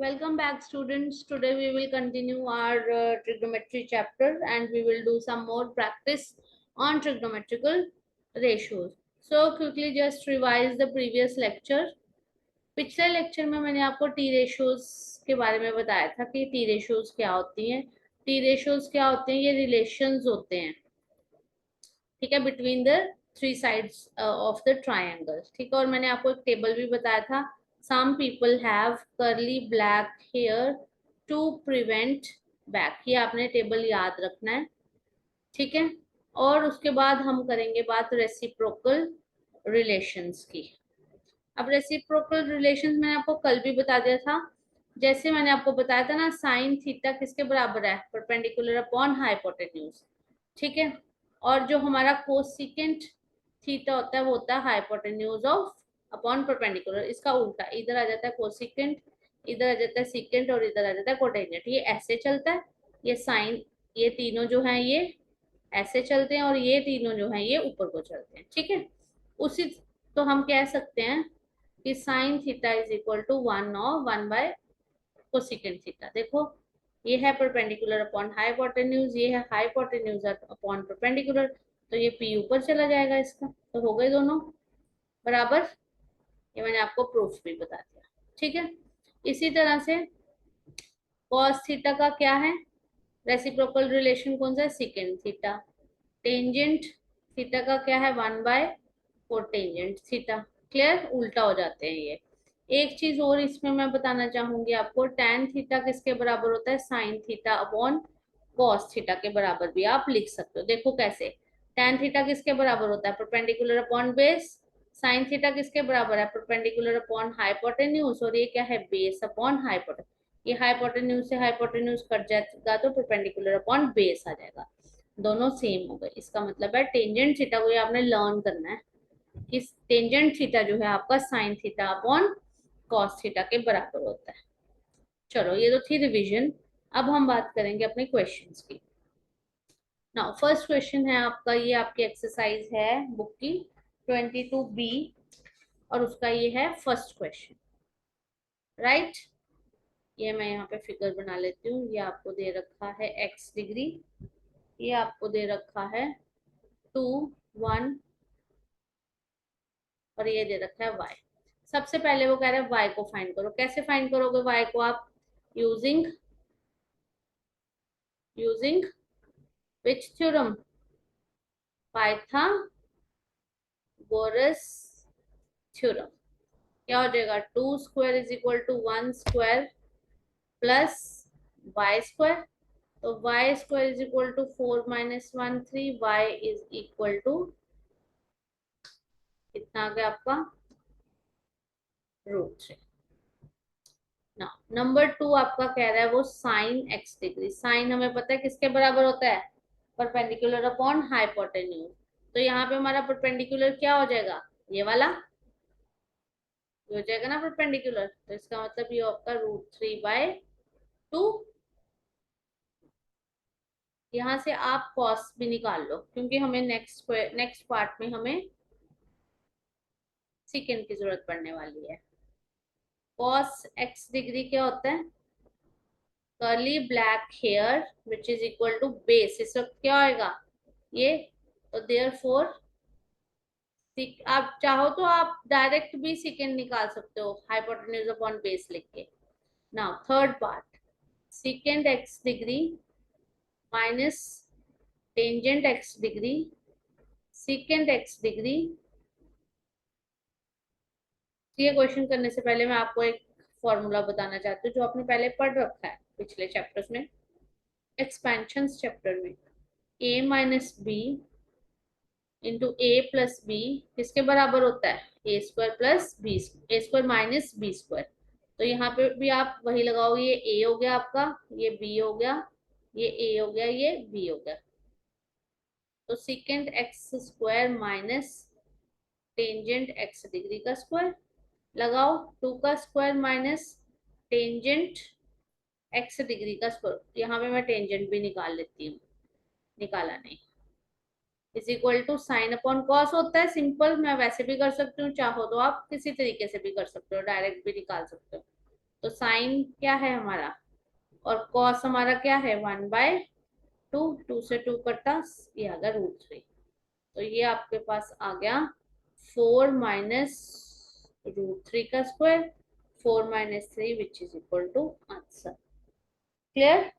Welcome back, students. Today we will continue our trigonometry chapter and we will do some more practice on trigonometrical ratios. So quickly just revise the previous lecture. पिछले lecture में मैंने आपको T ratios के बारे में बताया था कि टी रेशियोज क्या होती हैं. टी रेशियोज क्या होते हैं? ये रिलेशंस होते हैं, ठीक है, between the three sides of the triangle. ठीक है, और मैंने आपको एक टेबल भी बताया था. Some people have curly black hair to prevent back. ये आपने टेबल याद रखना है, ठीक है. और उसके बाद हम करेंगे बात रेसिप्रोकल रिलेशंस की. अब रेसिप्रोकल रिलेशंस मैंने आपको कल भी बता दिया था. जैसे मैंने आपको बताया था ना, साइन थीटा किसके बराबर है? परपेंडिकुलर अपॉन हाइपोटेन्यूज, ठीक है. और जो हमारा कोसिकेंट थीटा होता है वो होता है हाइपोटेन्यूज ऑफ अपॉन परपेंडिकुलर. इसका उल्टा, इधर आ जाता है कोसिकेंट, इधर आ जाता है सिकेंट और इधर आ जाता है कोटेंजेंट. ये ऐसे चलता है. ये साइन, ये तीनों जो है ये ऐसे चलते हैं और ये तीनों जो है ये ऊपर को चलते हैं, ठीक है. उसी तो हम कह सकते हैं कि sine theta is equal to 1/1 cosecant theta. देखो, ये है परपेंडिकुलर अपॉन हाइपोटेन्यूज, ये है हाइपोटेन्यूज अपॉन परपेंडिकुलर. तो ये पी ऊपर चला जाएगा इसका. तो हो गए दोनों बराबर. ये मैंने आपको प्रूफ भी बता दिया, ठीक है. इसी तरह से कॉस थीटा का क्या है? रेसिप्रोकल रिलेशन कौन सा है? Second theta. टेंजेंट थीटा का क्या है? 1/कोटेंजेंट थीटा. क्लियर? उल्टा हो जाते हैं ये. एक चीज और इसमें मैं बताना चाहूंगी आपको, tan थीटा किसके बराबर होता है? Sine theta upon cos theta के बराबर भी आप लिख सकते हो. देखो कैसे. tan थीटा किसके बराबर होता है? Perpendicular upon base. Sine theta किसके बराबर है? Perpendicular upon hypotenuse. और ये क्या है? Base upon hypotenuse. ये हाइपोटेन्यूज से हाइपोटेन्यूज कट जाएगा तो परपेंडिकुलर अपॉन बेस आ जाएगा. दोनों सेम हो गए. इसका मतलब है टेंजेंट थीटा को ये आपने लर्न करना है कि टेंजेंट थीटा जो है आपका sine theta upon cos theta के बराबर होता है. चलो, ये तो थी रिवीजन. अब हम बात करेंगे अपने क्वेश्चंस की. नाउ फर्स्ट क्वेश्चन है आपका, ये आपकी एक्सरसाइज है बुक की 22B और उसका ये है फर्स्ट क्वेश्चन, राइट. ये मैं यहाँ पे फिगर बना लेती हूँ. ये आपको दे रखा है x डिग्री, ये आपको दे रखा है 2, 1 और ये दे रखा है y. सबसे पहले वो कह रहा है y को फाइंड करो. कैसे फाइंड करोगे y को आप? Using using which theorem? Pythagoras theorem. क्या हो जाएगा? 2 square is equal to 1 square plus y square. तो y square is equal to 4 - 1 3. Y is equal to कितना आ गया आपका? √3. ना नंबर 2 आपका कह रहा है वो साइन x डिग्री. साइन हमें पता है किसके बराबर होता है? Perpendicular upon hypotenuse. तो यहाँ पे हमारा परपेंडिकुलर क्या हो जाएगा? ये वाला ये हो जाएगा ना परपेंडिकुलर. तो इसका मतलब ये आपका √3/2. यहाँ से आप कॉस भी निकाल लो क्योंकि हमें नेक्स्ट पार्ट में हमें सेकेंड की जरूरत पड़ने वाली है. कॉस x डिग्री क्या होता है? Curly black hair which is equal to base. इस वक्त क्या होएगा? ये. तो देयरफॉर आप चाहो तो आप डायरेक्ट भी सेकेंड निकाल सकते हो हाइपोटेन्यूज अपॉन बेस लिख के. Now third part, second x degree minus tangent x degree second x degree. ये क्वेश्चन करने से पहले मैं आपको एक फॉर्मूला बताना चाहती हूँ जो आपने पहले पढ़ रखा है पिछले चैप्टर्स में, एक्सपेंशन चैप्टर में. a - b इंटू a+b किसके बराबर होता है? a² plus B, a² minus b². तो यहाँ पे भी आप वही लगाओगे. ये a हो गया आपका, ये b हो गया, ये a हो गया, ये b हो गया. तो second x² minus tangent x degree का स्क्वायर लगाओ. 2 का square minus tangent x degree का स्क्वायर. यहाँ पे मैं टेंजेंट भी निकाल लेती हूँ, निकाला नहीं. Is equal to sine upon cos होता है. सिंपल, मैं वैसे भी कर सकती हूँ, चाहो तो आप किसी तरीके से भी कर सकते हो, डायरेक्ट भी निकाल सकते हो. तो साइन क्या है हमारा, और कॉस हमारा क्या है 1/2, 2 से 2 कटा, ये आ गया √3। तो ये आपके पास आ गया 4 माइनस √3 का square, 4 minus 3 which is equal to answer. Clear?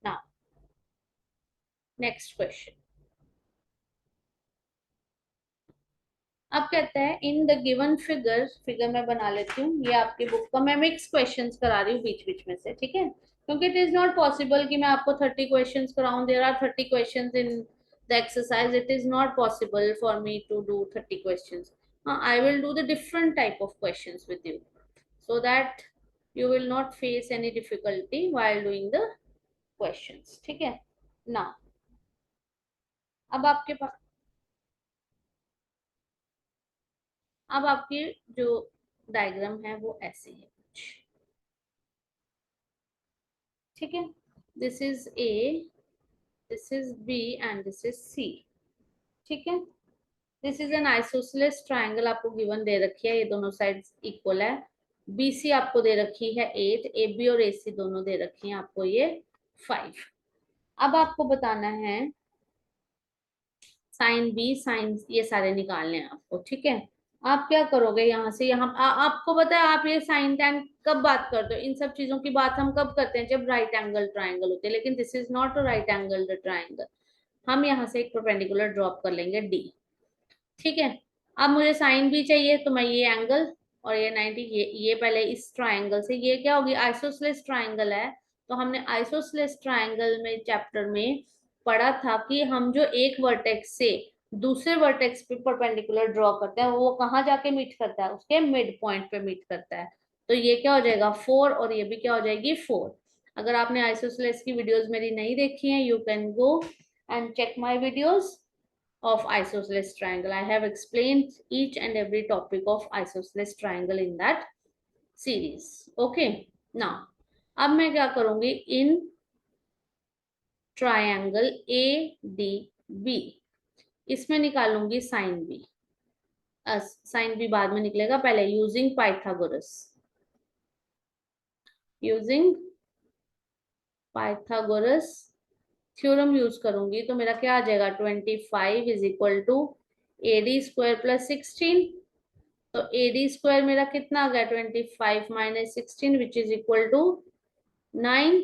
Now next question. अब कहता है in the given figure, figure मैं बना लेती हूँ, ये आपकी बुक का मैं मिक्स क्वेश्चंस करा रही हूँ बीच बीच में से, ठीक है, क्योंकि इट इज नॉट पॉसिबल कि मैं आपको 30 क्वेश्चंस कराऊं। There are 30 questions in the exercise, it is not possible for me to do 30 questions. I will do the different type of questions with you so that you will not face any difficulty while doing the questions, ठीक है ना। अब आपके पास, अब आपकी जो diagram है वो ऐसी है कुछ, ठीक है। This is A, this is B and this is C, ठीक है। This is an isosceles triangle आपको गिवन दे रखी है, ये दोनों साइड्स इक्वल है। बीसी आपको दे रखी है 8, ए बी और ए सी दोनों दे रखी हैं आपको ये 5। अब आपको बताना है साइन बी, साइन, ये सारे निकालने हैं आपको, ठीक है। आप क्या करोगे, यहाँ से यहाँ आपको पता है, आप ये साइन टैन कब बात करते हो, इन सब चीजों की बात हम कब करते हैं, जब राइट एंगल ट्राइंगल होते हैं, लेकिन this is not a right angle triangle. हम यहाँ से एक परपेंडिकुलर ड्रॉप कर लेंगे डी, ठीक है। अब मुझे साइन बी चाहिए, तो मैं ये एंगल और ये 90, ये पहले इस ट्राइंगल से, ये क्या होगी, आइसोसेलेस ट्राइंगल है। तो हमने आइसोसेलेस ट्राइंगल में चैप्टर में पढ़ा था कि हम जो एक वर्टेक्स से दूसरे वर्टेक्स पे परपेंडिकुलर ड्रॉ करते हैं, वो कहाँ जाके मीट करता है, उसके मिड पॉइंट पे मीट करता है। तो ये क्या हो जाएगा 4, और ये भी क्या हो जाएगी 4। अगर आपने आइसोसेलेस की वीडियोस मेरी नहीं देखी हैं, you can go and check my videos of isosceles triangle. I have explained each and every topic of isosceles triangle in that series. Okay. Now, अब मैं क्या करूंगी, in triangle A D B, इसमें निकालूंगी साइन बी। साइन बी बाद में निकलेगा, पहले using Pythagoras, using Pythagoras theorem use करूंगी, तो मेरा क्या आ जाएगा 25 is equal to A D square plus 16। तो ए डी स्क्वायर मेरा कितना आ गया 25 minus 16 which is equal to 9।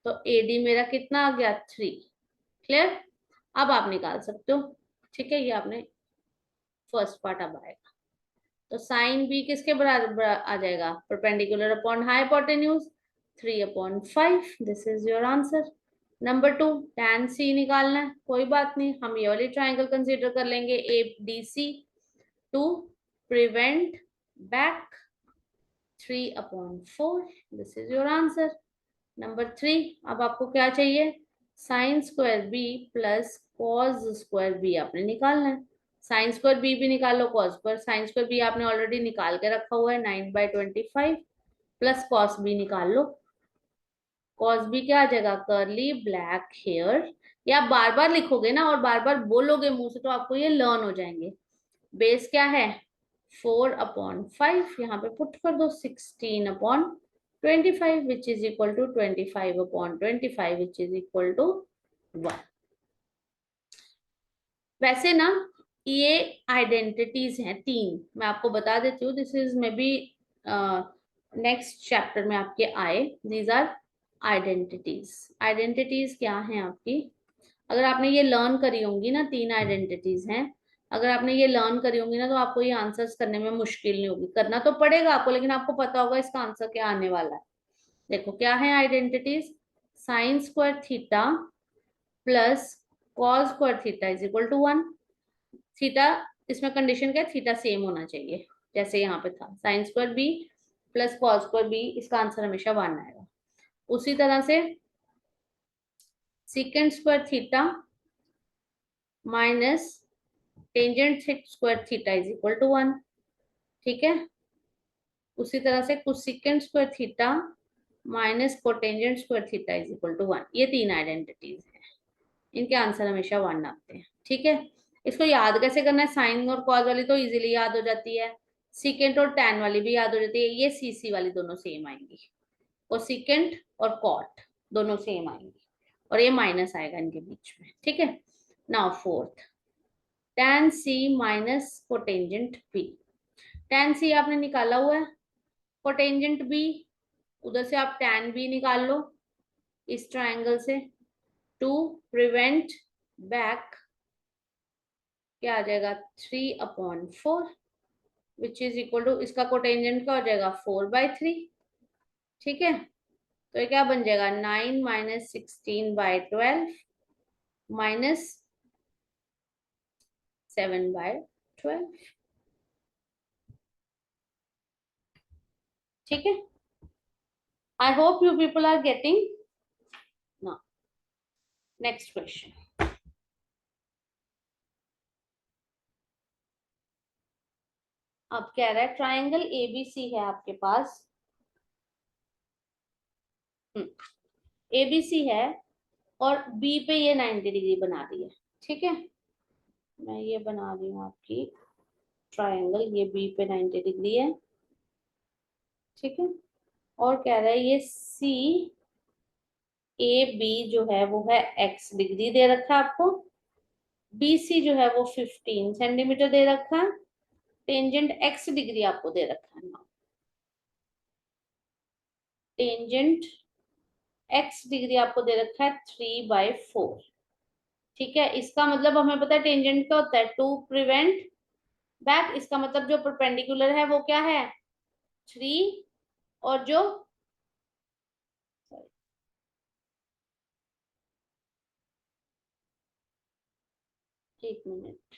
तो ए डी मेरा कितना आ गया 3। क्लियर? अब आप निकाल सकते हो, ठीक है। ये आपने फर्स्ट पार्ट अब आएगा, तो साइन बी किसके बराबर आ जाएगा, perpendicular upon hypotenuse 3/5। This is your answer. Number 2, tan सी निकालना है, कोई बात नहीं, हम ये वाली ट्राइंगल कंसीडर कर लेंगे A D C to prevent back 3/4। This is your answer. Number 3, अब आपको क्या चाहिए, sine square B plus cos square B आपने निकालना है। साइन स्क्वायर बी भी निकाल लो, कॉस पर साइन स्क्वायर बी आपने ऑलरेडी निकाल के रखा हुआ है 9/25, प्लस कॉस बी निकाल लो। कॉस बी क्या आ जाएगा, कर्ली ब्लैक हेयर। ये आप बार बार लिखोगे ना और बार बार बोलोगे मुंह से, तो आपको ये लर्न हो जाएंगे। बेस क्या है 4/5, यहाँ पे पुट कर दो 16/25 which is equal to 25/25 which is equal to 1। वैसे ना ये आइडेंटिटीज हैं 3, मैं आपको बता देती हूँ, this is may be next chapter में आपके आए। These are identities. आइडेंटिटीज क्या हैं आपकी, अगर आपने ये लर्न करी होंगी ना, 3 आइडेंटिटीज हैं, अगर आपने ये लर्न करी होंगी ना, तो आपको ये आंसर्स करने में मुश्किल नहीं होगी। करना तो पड़ेगा आपको, लेकिन आपको पता होगा इसका आंसर क्या आने वाला है। देखो क्या है identities, sine square theta plus cos square theta is equal to 1। Theta, इसमें कंडीशन क्या है, थीटा सेम होना चाहिए, जैसे यहाँ पे था sine square B plus cos square B, इसका आंसर हमेशा 1 आएगा। उसी तरह से secant square theta minus tangent square theta is equal to 1, ठीक है। उसी तरह से cosecant square theta minus cotangent square theta is equal to 1। ये 3 आइडेंटिटीज हैं, इनके आंसर हमेशा 1 आते हैं, ठीक है। इसको याद कैसे करना है, साइन और कॉस वाली तो इजीली याद हो जाती है। सीकेंट और टैन वाली भी याद हो जाती है, ये सीसी वाली दोनों सेम आएंगी, कोसिकेंट और कॉट दोनों सेम आएंगी, और ये माइनस आएगा इनके बीच में, ठीक है। Now fourth, tan c minus cotangent b। tan c आपने निकाला हुआ है, कोटेंजेंट b उधर से आप tan b निकाल लो इस ट्रायंगल से, टू प्रिवेंट बैक क्या आ जाएगा 3/4, विच इज इक्वल टू, इसका कोटेंजेंट क्या हो जाएगा 4/3, ठीक है। तो ये क्या बन जाएगा 9 माइनस 16/12 माइनस 7/12, ठीक है। I hope you people are getting. Now next question, अब कह रहा है ट्राइंगल एबीसी है आपके पास, एबीसी है और बी पे ये 90 डिग्री बना रही है, ठीक है। मैं ये बना रही हूँ आपकी ट्राइंगल, ये बी पे 90 डिग्री है, ठीक है। और कह रहा है ये सी ए बी जो है वो है x डिग्री दे रखा है आपको, बी सी जो है वो 15 सेंटीमीटर दे रखा है, टेंजेंट x डिग्री आपको दे रखा है ना, टेंजेंट x डिग्री आपको दे रखा है 3/4, ठीक है। इसका मतलब हमें पता है टेंजेंट क्या होता है, टू प्रिवेंट बैक, इसका मतलब जो परपेंडिकुलर है वो क्या है 3, और जो एक मिनट,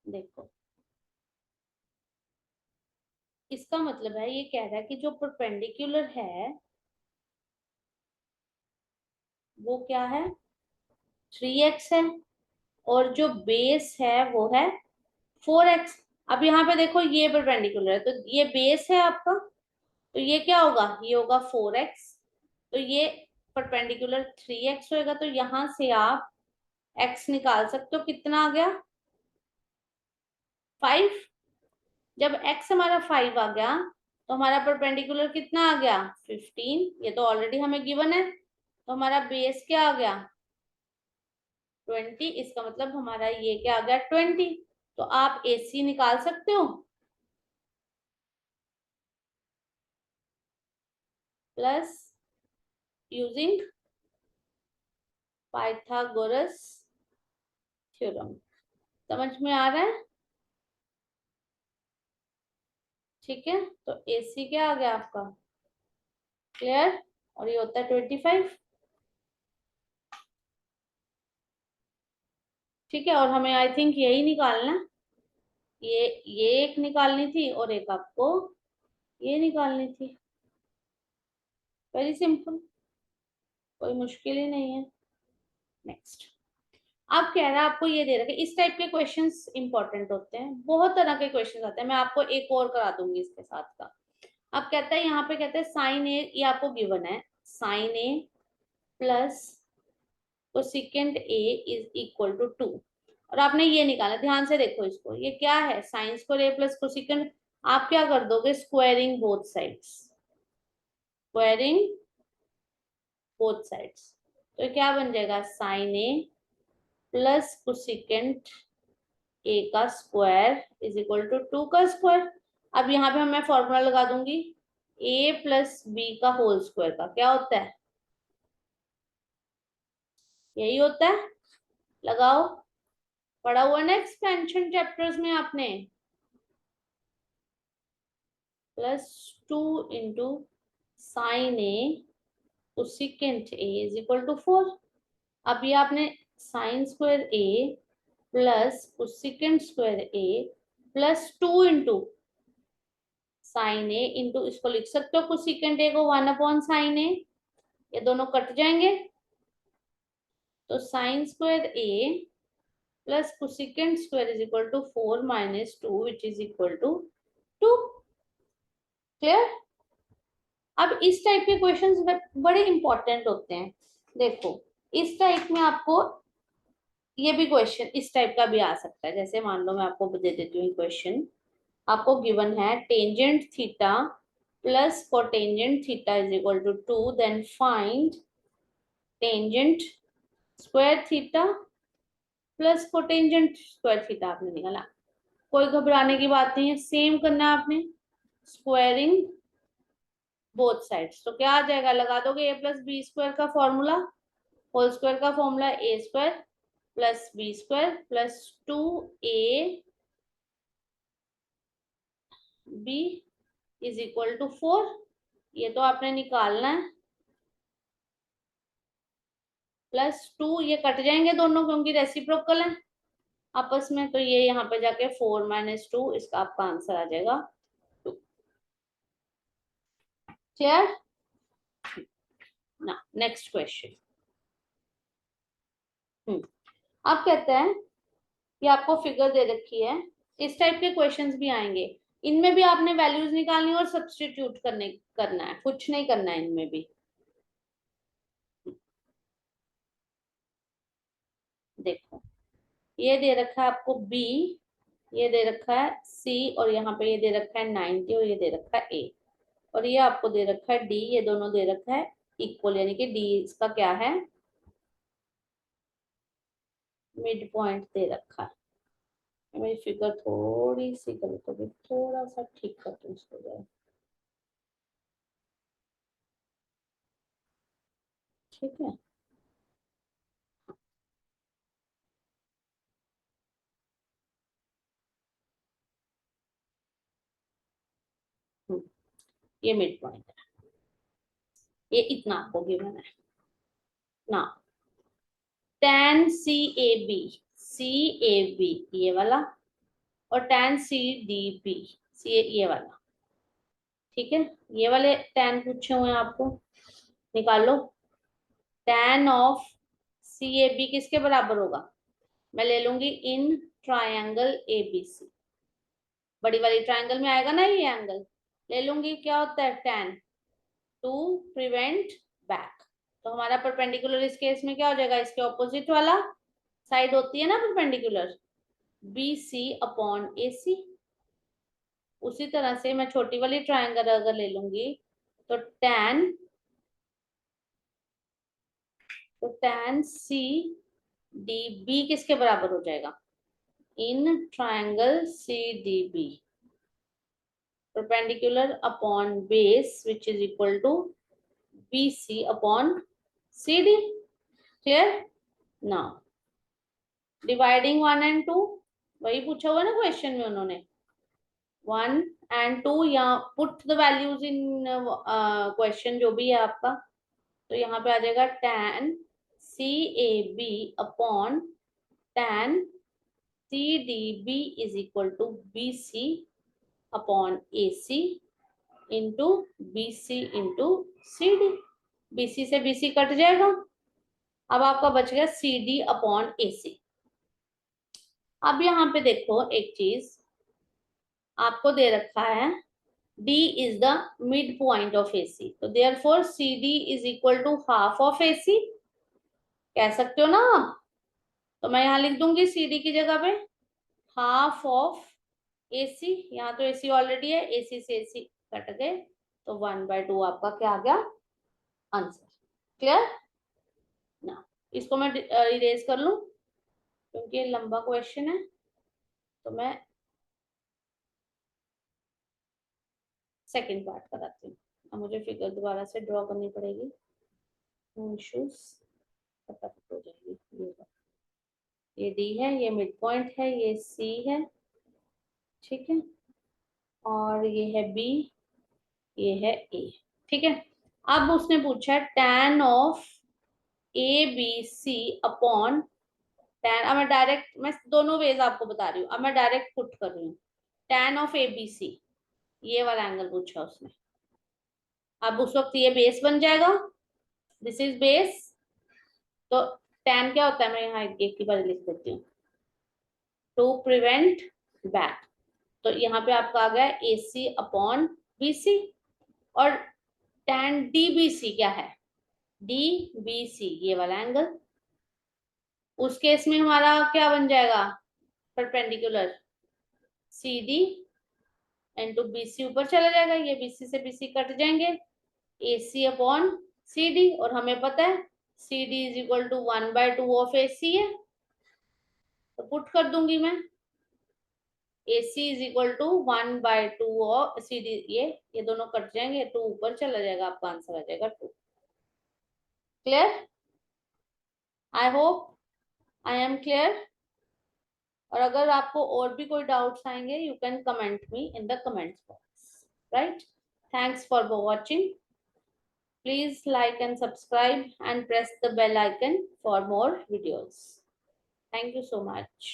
देखो इसका मतलब है, ये कह रहा है कि जो परपेंडिकुलर है वो क्या है 3x है, और जो बेस है वो है 4x। अब यहाँ पे देखो ये परपेंडिकुलर है तो ये बेस है आपका, तो ये क्या होगा, ये होगा 4x, तो ये परपेंडिकुलर 3x होएगा, तो यहां से आप x निकाल सकते हो, कितना आ गया 5। जब x हमारा 5 आ गया तो हमारा परपेंडिकुलर कितना आ गया 15, ये तो ऑलरेडी हमें गिवन है, तो हमारा बेस क्या आ गया 20, इसका मतलब हमारा ये क्या आ गया 20। तो आप AC निकाल सकते हो, प्लस यूजिंग पाइथागोरस थ्योरम। समझ में आ रहा है, ठीक है। तो AC क्या आ गया आपका क्लियर, और ये होता है 25, ठीक है। और हमें आई थिंक यही निकालना है, ये एक निकालनी थी और एक आपको ये निकालनी थी, वेरी सिंपल, कोई मुश्किल ही नहीं है। नेक्स्ट, अब कह रहा है आपको ये दे रखा है, इस टाइप के क्वेश्चंस इंपॉर्टेंट होते हैं, बहुत तरह के क्वेश्चंस आते हैं, मैं आपको एक और करा दूंगी इसके साथ का। अब कहता है यहाँ पे कहते हैं साइन ए, ये आपको गिवन है sine A plus cosecant A is equal to 2, और आपने ये निकाला, ध्यान से देखो इसको, ये क्या है sine square A plus cosecant, आप क्या कर दोगे squaring both sides, squaring both sides, तो क्या बन जाएगा sine A plus cosecant A का स्क्वायर इज इक्वल टू 2 का स्क्वायर। अब यहाँ पे मैं फॉर्मूला लगा दूंगी, ए प्लस बी का होल स्क्वायर का क्या होता है, यही होता है, लगाओ, पढ़ा हुआ ना एक्सपेंशन चैप्टर्स में आपने, plus 2 into sine A cosecant A is equal to 4। अब ये आपने sine square A plus cosecant square A plus 2 into sine A into, इसको लिख सकते हो कोसिकेंट ए को 1/sin ए, ये दोनों कट जाएंगे, तो sine square A plus cosecant square is equal to 4 minus 2 which is equal to 2, clear. अब इस टाइप के क्वेश्चंस बड़े इंपॉर्टेंट होते हैं, देखो इस टाइप में आपको ये भी क्वेश्चन इस टाइप का भी आ सकता है। जैसे मान लो मैं आपको दे देती हूँ क्वेश्चन, आपको गिवन है tangent theta plus cotangent theta is equal to 2, then find tangent square theta plus cotangent square theta आपने निकाला। कोई घबराने की बात नहीं है, सेम करना है आपने, स्क्वायरिंग बोथ साइड्स। तो क्या आ जाएगा, लगा दोगे a प्लस बी स्क्वायर का फॉर्मूला, होल स्क्वायर का formula A square plus B square plus 2ab is equal to 4। ये तो आपने निकालना है, प्लस 2, ये कट जाएंगे दोनों क्योंकि रेसिप्रोकल है आपस में, तो ये यहाँ पे जाके 4 माइनस 2, इसका आपका आंसर आ जाएगा 2। क्लियर ना। Next question. अब कहते हैं कि आपको फिगर दे रखी है, इस टाइप के क्वेश्चंस भी आएंगे, इनमें भी आपने वैल्यूज निकालनी और सब्स्टिट्यूट करना है, कुछ नहीं करना है इनमें भी। देखो ये दे रखा है आपको b, ये दे रखा है c, और यहाँ पे ये दे रखा है 90, और ये दे रखा है a, और ये आपको दे रखा है d, ये दोनों दे रखा है इक्वल, यानी कि d इसका क्या है, मिड पॉइंट दे रखा है। मेरी फिगर थोड़ी सी गलत हो गई, थोड़ा सा ठीक कर दो इसको जरा, ठीक है। ये मिड पॉइंट है, ये इतना आपको गिवन है ना। tan CAB ये वाला, और tan CDB ये वाला, ठीक है। ये वाले tan पूछे हुए हैं आपको, निकालो। tan ऑफ CAB किसके बराबर होगा, मैं ले लूंगी इन ट्रायंगल ABC, बड़ी वाली ट्रायंगल में आएगा ना ये एंगल, ले लूंगी। क्या होता है tan, टू प्रिवेंट बैक, तो हमारा परपेंडिकुलर इस केस में क्या हो जाएगा, इसके ऑपोजिट वाला साइड होती है ना परपेंडिकुलर, BC अपॉन AC। उसी तरह से मैं छोटी वाली ट्रायंगल अगर ले लूंगी, तो tan CDB किसके बराबर हो जाएगा, in triangle CDB, perpendicular upon base which is equal to BC upon CD। clear now, dividing 1 and 2, वही पूछा हुआ ना क्वेश्चन में उन्होंने, 1 एंड 2, यहाँ put the values in question जो भी है आपका, तो यहाँ पे आ जाएगा tan CAB upon tan CDB is equal to BC upon AC into BC into CD। BC से BC कट जाएगा, अब आपका बच गया CD अपॉन AC। अब यहाँ पे देखो एक चीज आपको दे रखा है, D is the midpoint of AC, तो therefore CD is equal to half of AC, कह सकते हो ना आप। तो मैं यहाँ लिख दूंगी CD की जगह पे हाफ ऑफ AC, यहाँ तो AC ऑलरेडी है, AC से AC कट गए, तो 1/2 आपका क्या आ गया, आंसर। क्लियर ना। इसको मैं इरेज कर लूं क्योंकि ये लंबा क्वेश्चन है, तो मैं सेकंड पार्ट कराती हूँ। अब मुझे फिगर दोबारा से ड्रॉ करनी पड़ेगी, इश्यूज फटाफट हो जाएगी। ये डी है, ये मिड पॉइंट है, ये सी है, ठीक है, और ये है बी, ये है ए, ठीक है। अब उसने पूछा tan of ABC upon tan, अब मैं दोनों वेज आपको बता रही हूँ, अब मैं डायरेक्ट पुट कर रही हूँ, tan ऑफ ABC, ये वाला एंगल पूछा उसने। अब उस वक्त ये बेस बन जाएगा, दिस इज बेस, तो tan क्या होता है, मैं यहाँ एक की बार लिख देती हूँ, टू प्रिवेंट बैक, तो यहाँ पे आपका आ गया AC अपॉन BC, और tan DBC क्या है, DBC ये वाला एंगल, उस केस में हमारा क्या बन जाएगा, परपेंडिकुलर CD इंटू BC ऊपर चला जाएगा, ये BC से BC कट जाएंगे, AC अपॉन CD, और हमें पता है CD is equal to 1/2 of AC है, तो पुट कर दूंगी मैं AC is equal to 1/2 of CD, ये दोनों कट जाएंगे, 2 ऊपर चला जाएगा, आपका आंसर आ जाएगा 2। Clear? I hope I am clear. और अगर आपको और भी कोई डाउट्स आएंगे, you can comment me in the comments box, right? Thanks for watching. Please like and subscribe and press the bell icon for more videos. Thank you so much.